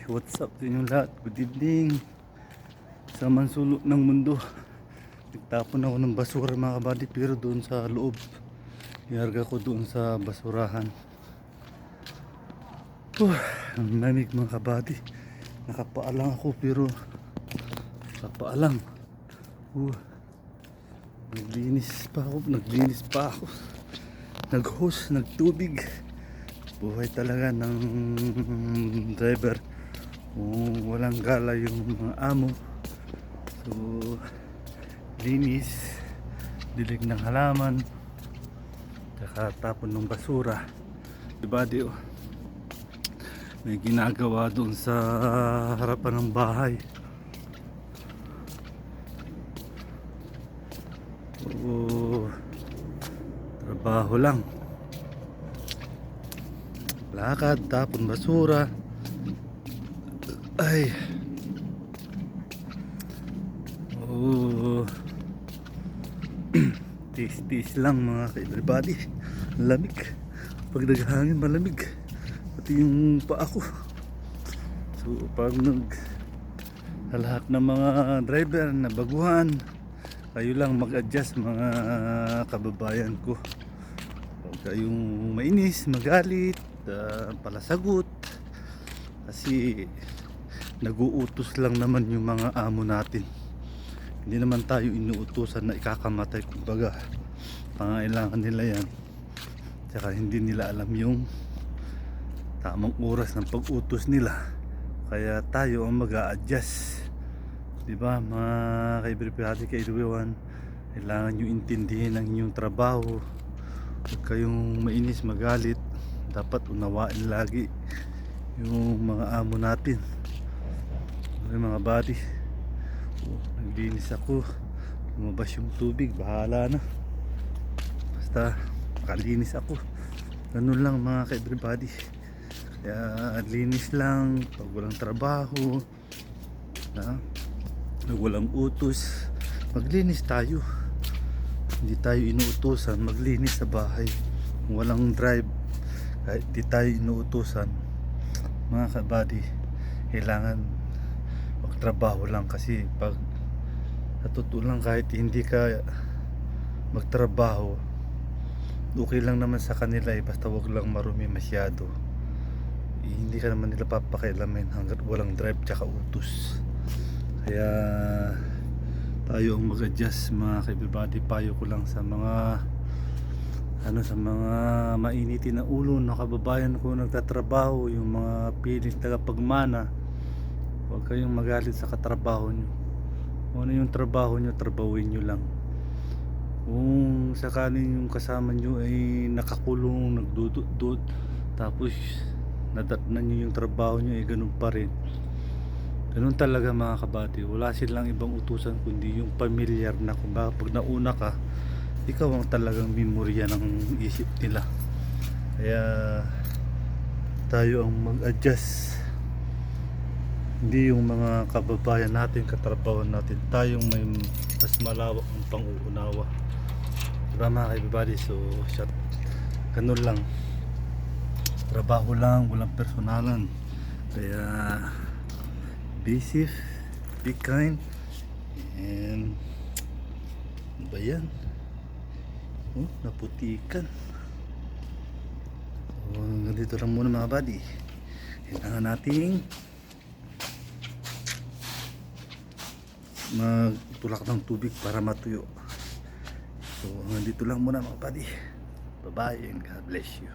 what's up sa inyong lahat? Good evening. Sa mansulok ng mundo, nagtapon ako ng basura mga kabady, pero doon sa loob. Iharga ko doon sa basurahan. Ang lamig mga kabady. Nakapaalang ako pero nakapaalang. Naglinis pa ako. Nag-hose, nagtubig. Buhay talaga ng driver kung walang gala yung mga amo. So linis, dilig ng halaman, saka tapon ng basura. Diba may ginagawa doon sa harapan ng bahay. Trabaho lang, lakad, tapon basura. Ay, tis lang mga ka-everybody. Lamig, pag naghangin malamig, pati yung paa ko. So pag lahat ng mga driver na baguhan, kayo lang mag-adjust mga kababayan ko. Huwag kayong mainis, magalit, palasagot, kasi nag-uutos lang naman yung mga amo natin. Hindi naman tayo inuutosan na ikakamatay, kumbaga pangailangan nila yan, tsaka hindi nila alam yung tamang oras ng pag-utos nila, kaya tayo ang mag-a-adjust. Diba mga kaibigan, kaibigan, kailangan nyo intindihin ang inyong trabaho. Huwag kayong mainis, magalit. Dapat unawain lagi yung mga amo natin. Okay, mga buddy, naglinis ako, lumabas yung tubig, bahala na, basta makalinis ako. Ganun lang mga ka-everybody. Kaya linis lang pag walang trabaho, pag walang utos, maglinis tayo. Hindi tayo inuutosan maglinis sa bahay. Kung walang drive, kahit di tayo inuutosan mga ka-buddy, kailangan magtrabaho lang. Kasi pag sa totoo lang, kahit hindi ka magtrabaho, okay lang naman sa kanila basta wag lang marumi masyado. Hindi ka naman nila papakialamin hanggat walang drive tsaka utos. Kaya tayo ang mag-adjust mga ka-everybody. Payo ko lang sa mga sa mga mainitin na ulo na kababayan ko nagtatrabaho, yung mga piling tagapagmana, huwag kayong magalit sa katrabaho nyo. Kung ano yung trabaho nyo, trabahuin nyo lang. Kung sakaling yung kasama nyo ay nakakulong, nagdudot-dot, tapos nadatnan nyo yung trabaho nyo, ganun pa rin. Ganun talaga mga kabady. Wala silang ibang utusan kundi yung pamilyar na, kung baka pag nauna ka, ikaw ang talagang memorya ng isip nila. Kaya tayo ang mag-adjust, hindi yung mga kababayan natin, katrabaho natin. Tayong may mas malawak ng pang-uunawa. Diba mga everybody? So ganun lang, trabaho lang, walang personalan. Kaya be safe, be kind, and ba yan? Naputikan. So ganito lang muna mga buddy. Kailangan nating magtulak ng tubig para matuyo. So hanggang dito lang muna mga buddy. Bye bye and God bless you.